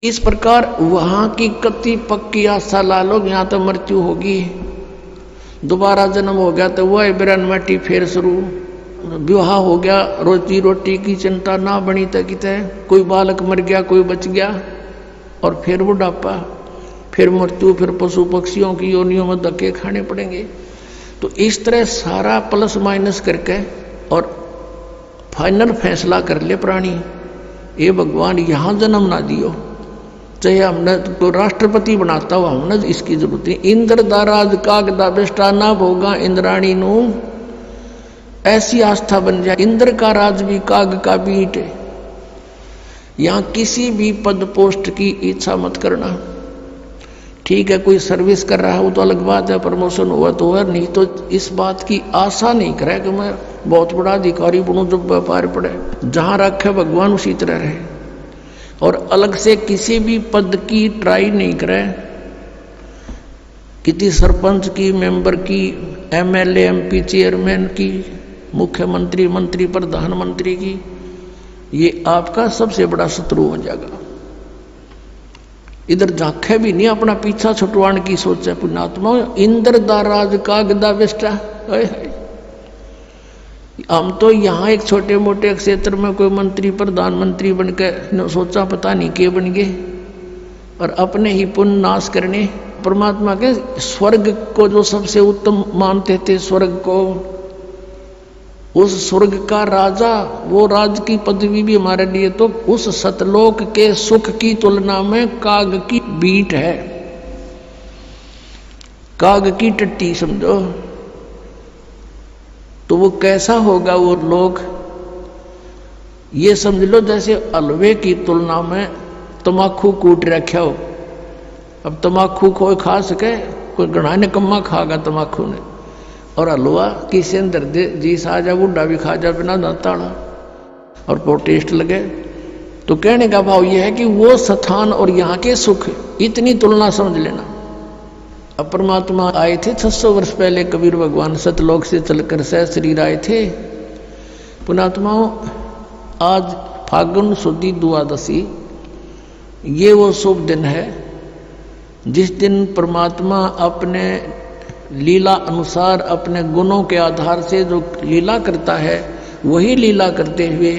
इस प्रकार वहां की कति पक्की आशा ला लो, यहाँ तो मृत्यु होगी, दोबारा जन्म हो गया तो वह बिरनमटी फिर शुरू, विवाह हो गया, रोजी रोटी की चिंता ना बनी तक, कोई बालक मर गया, कोई बच गया, और फिर बुढ़ापा, फिर मृत्यु, फिर पशु पक्षियों की योनियों में धक्के खाने पड़ेंगे। तो इस तरह सारा प्लस माइनस करके और फाइनल फैसला कर ले प्राणी, ये भगवान यहाँ जन्म ना दियो, चाहे हमने तो राष्ट्रपति बनाता हुआ हमने इसकी जरूरत है। इंद्र दा राज काग दा बेष्टा ना भोगा इंद्राणी नू, ऐसी आस्था बन जाए। इंद्र का राज भी काग का बीट है। यहाँ किसी भी पद पोस्ट की इच्छा मत करना। ठीक है, कोई सर्विस कर रहा है वो तो अलग बात है, प्रमोशन हुआ तो है, नहीं तो इस बात की आशा नहीं करे कि मैं बहुत बड़ा अधिकारी बनूं, जब व्यापार पड़े जहां रखे भगवान उसी तरह रहे, और अलग से किसी भी पद की ट्राई नहीं करे, किसी सरपंच की, मेंबर की, एमएलए एमपी चेयरमैन की, मुख्यमंत्री मंत्री प्रधानमंत्री की, ये आपका सबसे बड़ा शत्रु हो जाएगा। इधर झांके भी नहीं, अपना पीछा छुटवाने की सोचे पुण्यात्मा। इंद्र दा राज काग दा बेष्टा, हम तो यहाँ एक छोटे मोटे क्षेत्र में कोई मंत्री प्रधानमंत्री बन के सोचा पता नहीं के बन गए, और अपने ही पुण्य नाश करने। परमात्मा के स्वर्ग को जो सबसे उत्तम मानते थे, स्वर्ग को, उस स्वर्ग का राजा, वो राज की पदवी भी हमारे लिए तो उस सतलोक के सुख की तुलना में काग की बीट है, काग की टट्टी समझो। तो वो कैसा होगा वो लोग, ये समझ लो जैसे हलवे की तुलना में तमाकू कूट रखा हो। अब तमाकू कोई खा सके, कोई घना निकम्मा खागा तमाकू ने, और हलवा किसी अंदर दे जी सा जा, बूढ़ा भी खा जा बिना दांताड़ा, और वो टेस्ट लगे। तो कहने का भाव यह है कि वो स्थान और यहाँ के सुख, इतनी तुलना समझ लेना। अब परमात्मा आए थे 600 वर्ष पहले, कबीर भगवान सतलोक से चलकर सह शरीर आए थे। पुणात्माओं, आज फागुन सुदी द्वादशी, ये वो शुभ दिन है जिस दिन परमात्मा अपने लीला अनुसार, अपने गुणों के आधार से जो लीला करता है, वही लीला करते हुए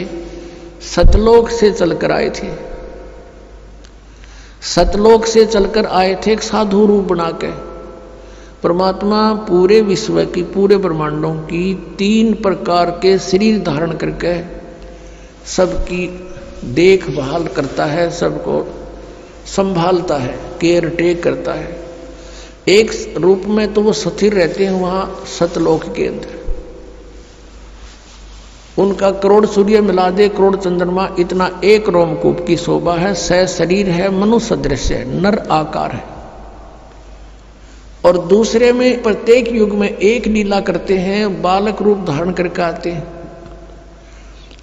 सतलोक से चलकर आए थे। सतलोक से चलकर आए थे एक साधु रूप बना के। परमात्मा पूरे विश्व की, पूरे ब्रह्मांडों की 3 प्रकार के शरीर धारण करके सबकी देखभाल करता है, सबको संभालता है, केयर टेक करता है। एक रूप में तो वो स्थिर रहते हैं वहां सतलोक के अंदर, उनका करोड़ सूर्य मिला दे, करोड़ चंद्रमा इतना एक रोमकूप की शोभा है। सह शरीर है, मनुष्य सदृश है, नर आकार है। और दूसरे में प्रत्येक युग में एक लीला करते हैं, बालक रूप धारण करके आते हैं,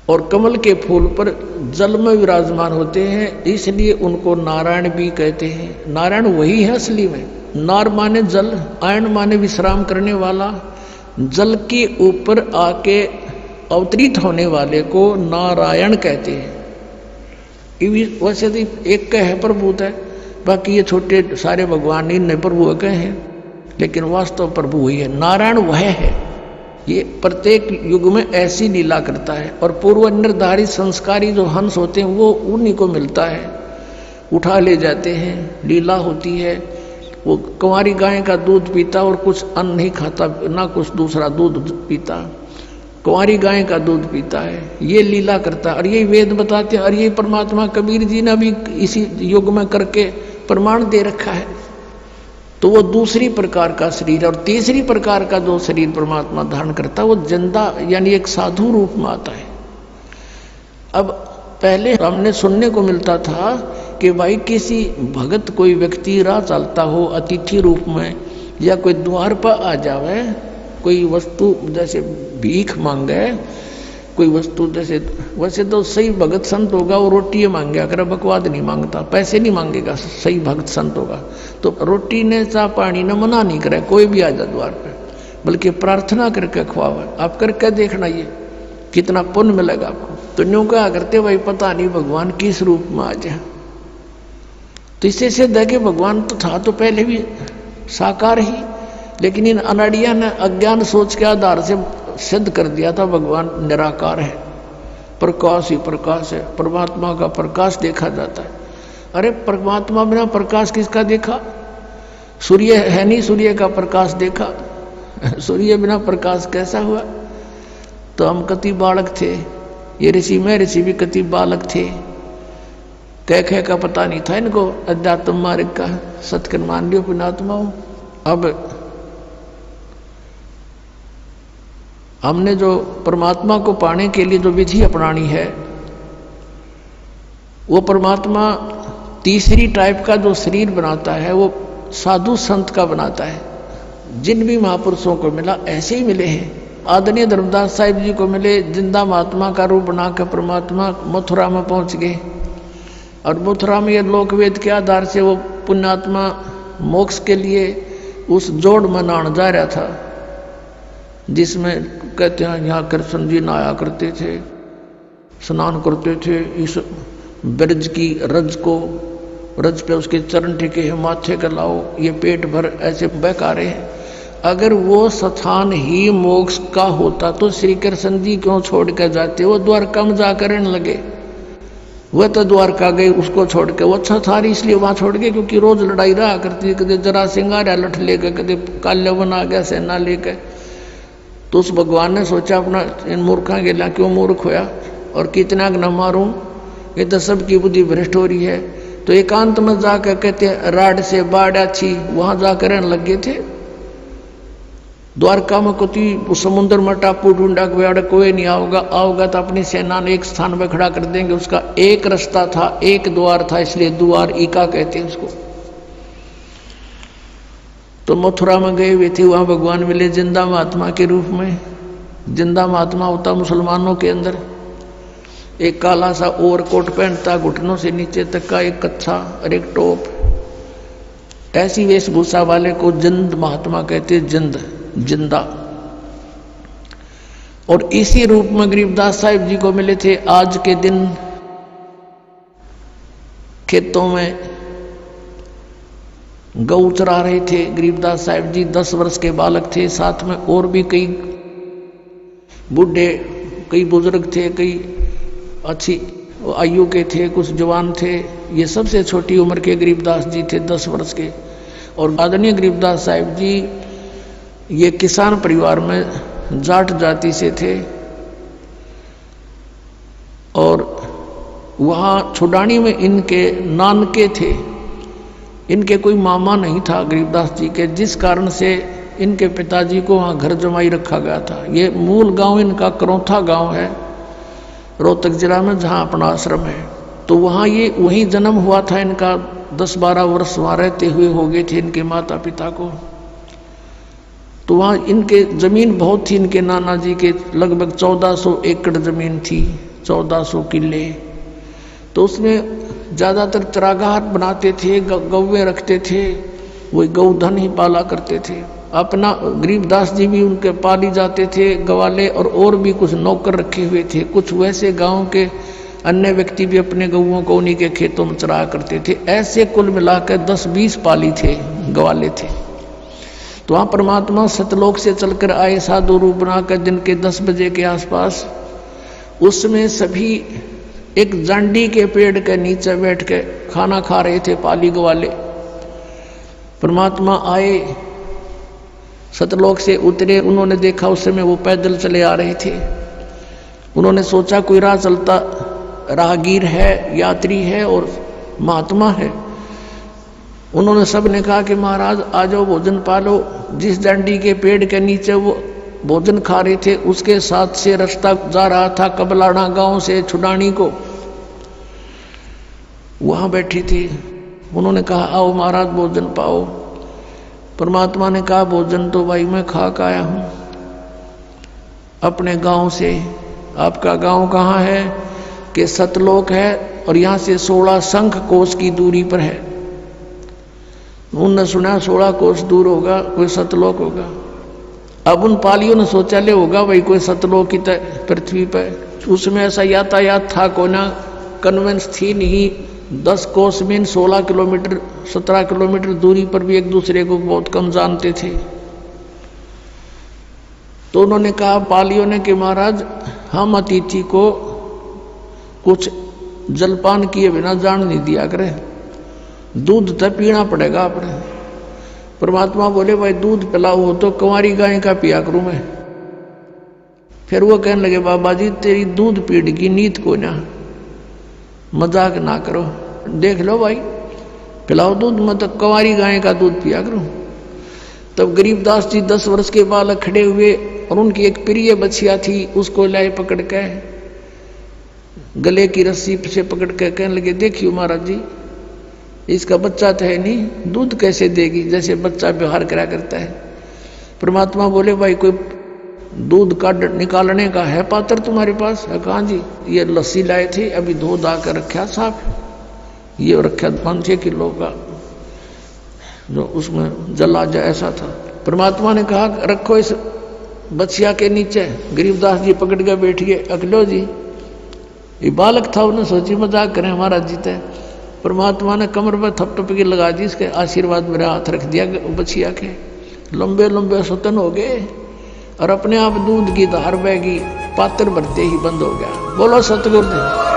और कमल के फूल पर जल में विराजमान होते हैं, इसलिए उनको नारायण भी कहते हैं। नारायण वही है असली में। नार माने जल, आयन माने विश्राम करने वाला, जल के ऊपर आके अवतरित होने वाले को नारायण कहते हैं। वैसे तो एक का है प्रभुत है, बाकी ये छोटे सारे भगवान इन प्रभु के हैं, लेकिन वास्तव प्रभु वही है, नारायण वह है। ये प्रत्येक युग में ऐसी लीला करता है, और पूर्व निर्धारित संस्कारी जो हंस होते हैं वो उन्हीं को मिलता है, उठा ले जाते हैं, लीला होती है। वो कुंवारी गाय का दूध पीता और कुछ अन्न नहीं खाता, ना कुछ दूसरा दूध पीता, कुंवारी गाय का दूध पीता है, ये लीला करता है। और यही वेद बताते हैं, और यही परमात्मा कबीर जी ने भी इसी युग में करके प्रमाण दे रखा है। तो वो दूसरी प्रकार का शरीर, और तीसरी प्रकार का जो शरीर परमात्मा धारण करता है वो जिंदा यानी एक साधु रूप में आता है। अब पहले हमने सुनने को मिलता था कि भाई किसी भगत, कोई व्यक्ति राह चलता हो अतिथि रूप में, या कोई द्वार पर आ जावे, कोई वस्तु जैसे भीख मांगे, कोई वस्तु जैसे, वैसे तो सही भगत संत होगा वो रोटी मांगे, अगर बकवाद नहीं मांगता, पैसे नहीं मांगेगा, सही भगत संत होगा तो रोटी ने चाह पानी ने मना नहीं करे, कोई भी आ जाए द्वार पर, बल्कि प्रार्थना करके खुआवे। आप करके देखना ये कितना पुण्य मिलेगा आपको। तो न्यू कहा करते भाई पता नहीं भगवान किस रूप में आ जाए, तो इससे सिद्ध है कि भगवान तो था तो पहले भी साकार ही, लेकिन इन अनाड़िया ने अज्ञान सोच के आधार से सिद्ध कर दिया था भगवान निराकार है, प्रकाश ही प्रकाश है, परमात्मा का प्रकाश देखा जाता है। अरे परमात्मा बिना प्रकाश किसका देखा? सूर्य है नहीं, सूर्य का प्रकाश देखा, सूर्य बिना प्रकाश कैसा हुआ? तो हम कति बालक थे, ये ऋषि में ऋषि भी कति बालक थे, कह का पता नहीं था इनको अध्यात्म मार्ग का, सत्कर्म मान लियो पुण्यात्माओं। अब हमने जो परमात्मा को पाने के लिए जो विधि अपनानी है, वो परमात्मा तीसरी टाइप का जो शरीर बनाता है वो साधु संत का बनाता है। जिन भी महापुरुषों को मिला ऐसे ही मिले हैं। आदरणीय धर्मदास साहिब जी को मिले, जिंदा महात्मा का रूप बनाकर परमात्मा मथुरा में पहुंच गए, और मथुरा में ये लोकवेद के आधार से वो पुण्यात्मा मोक्ष के लिए उस जोड़ में नहाने जा रहा था, जिसमें कहते हैं यहाँ कृष्ण जी नहाया करते थे, स्नान करते थे। इस ब्रज की रज पे उसके चरण टिके हैं, माथे का लाओ, ये पेट भर ऐसे बहका रहे हैं। अगर वो स्थान ही मोक्ष का होता तो श्री कृष्ण जी क्यों छोड़ कर जाते? वो द्वारका में जाकर रहने लगे। वह तो द्वारका गए, उसको छोड़ के, वो अच्छा था इसलिए वहां छोड़ गए, क्योंकि रोज लड़ाई रहा करती, कदे जरा सिंगार लठ लेकर, कदे काल्यवन आ गया सेना लेकर। तो उस भगवान ने सोचा अपना इन मूर्खा गेला क्यों मूर्ख होया और कितना न मारूं, ये तो सबकी बुद्धि भ्रष्ट हो रही है। तो एकांत में जाकर कहते राड से बाढ़ अच्छी, वहां जाकर रहने लग गए थे। द्वारका में कोई समुद्र में टापू ढूंढा कोई नहीं आओगा तो अपनी सेना ने एक स्थान पर खड़ा कर देंगे। उसका एक रास्ता था, एक द्वार था, इसलिए द्वार ईका कहते हैं उसको। तो मथुरा में गए हुए थे, वहां भगवान मिले जिंदा महात्मा के रूप में। जिंदा महात्मा होता मुसलमानों के अंदर, एक काला सा ओवरकोट पहनता, घुटनों से नीचे तक का एक कच्छा और एक टोप, ऐसी वेशभूषा वाले को जिंद महात्मा कहते, जिंदा। और इसी रूप में गरीबदास साहिब जी को मिले थे। आज के दिन खेतों में गऊ चरा रहे थे गरीबदास साहिब जी, 10 वर्ष के बालक थे, साथ में और भी कई बूढ़े, कई बुजुर्ग थे, कई अच्छी आयु के थे, कुछ जवान थे। ये सबसे छोटी उम्र के गरीबदास जी थे, 10 वर्ष के। और आदरणीय गरीबदास साहिब जी ये किसान परिवार में जाट जाति से थे, और वहाँ छुडानी में इनके नानके थे। इनके कोई मामा नहीं था गरीबदास जी के, जिस कारण से इनके पिताजी को वहाँ घर जमाई रखा गया था। ये मूल गांव इनका करौथा गांव है, रोहतक जिला में, जहाँ अपना आश्रम है। तो वहाँ ये वही जन्म हुआ था इनका। 10-12 वर्ष वहाँ रहते हुए हो गए थे इनके माता पिता को। तो वहाँ इनके जमीन बहुत थी, इनके नाना जी के लगभग 1400 एकड़ जमीन थी, 1400 किले। तो उसमें ज़्यादातर चरागाह बनाते थे, गौवें रखते थे, वही गौधन ही पाला करते थे। अपना गरीबदास जी भी उनके पाली जाते थे गवाले, और भी कुछ नौकर रखे हुए थे। कुछ वैसे गांव के अन्य व्यक्ति भी अपने गौओं को उन्हीं के खेतों में चराया करते थे। ऐसे कुल मिलाकर 10-20 पाली थे, गवाले थे। तो वहाँ परमात्मा सतलोक से चलकर आए साधु रूप बनाकर दिन के 10 बजे के आसपास। उसमें सभी एक जांडी के पेड़ के नीचे बैठ के खाना खा रहे थे पाली गवाले। परमात्मा आए, सतलोक से उतरे, उन्होंने देखा उस समय वो पैदल चले आ रहे थे। उन्होंने सोचा कोई राह चलता राहगीर है, यात्री है और महात्मा है। उन्होंने सब ने कहा कि महाराज आ जाओ, भोजन पालो। जिस डंडी के पेड़ के नीचे वो भोजन खा रहे थे उसके साथ से रास्ता जा रहा था कबलाना गांव से छुडानी को, वहां बैठी थी। उन्होंने कहा आओ महाराज भोजन पाओ। परमात्मा ने कहा भोजन तो भाई मैं खा के आया हूं अपने गांव से। आपका गांव कहाँ है? कि सतलोक है, और यहां से 16 शंख कोस की दूरी पर है। उनने सुना 16 कोस दूर होगा कोई सतलोक होगा। अब उन पालियों ने सोचा ले होगा भाई कोई सतलोक की पृथ्वी पर। उसमें ऐसा यातायात था को ना, कन्वेंस थी नहीं, 10 कोस मीन 16 किलोमीटर 17 किलोमीटर दूरी पर भी एक दूसरे को बहुत कम जानते थे। तो उन्होंने कहा पालियों ने कि महाराज हम अतिथि को कुछ जलपान किए बिना जान नहीं दिया करे, दूध तो पीना पड़ेगा अपने। परमात्मा बोले भाई दूध पिलाओ हो तो कुंवारी गाय का पिया करूं मैं। फिर वो कहने लगे बाबा जी तेरी दूध पीड़ की नीत को ना, मजाक ना करो, देख लो भाई पिलाओ दूध, मैं तो कुंवारी गाय का दूध पिया करूं। तब गरीबदास जी 10 वर्ष के बालक खड़े हुए और उनकी एक प्रिय बच्चिया थी, उसको लाए पकड़ के गले की रस्सी से पकड़ के कहने लगे देखियो महाराज जी इसका बच्चा तो है नहीं, दूध कैसे देगी, जैसे बच्चा व्यवहार करा करता है। परमात्मा बोले भाई कोई दूध का निकालने का है पात्र तुम्हारे पास? है कहाँ जी, ये लस्सी लाए थे अभी धो धा कर रखा साफ, ये रखा 5-6 किलो का जो उसमें जला जा ऐसा था। परमात्मा ने कहा रखो इस बच्चिया के नीचे। गरीबदास जी पकड़ के बैठिए, अकलो जी ये बालक था, उन्हें सोची मजाक करें हमारा जीते। परमात्मा ने कमर पर थपथप की लगा दी, इसके आशीर्वाद मेरा हाथ रख दिया बच्चिया के, लंबे लंबे स्वतन हो गए और अपने आप दूध की धार बहगी, पात्र भरते ही बंद हो गया। बोलो सतगुरुदेव।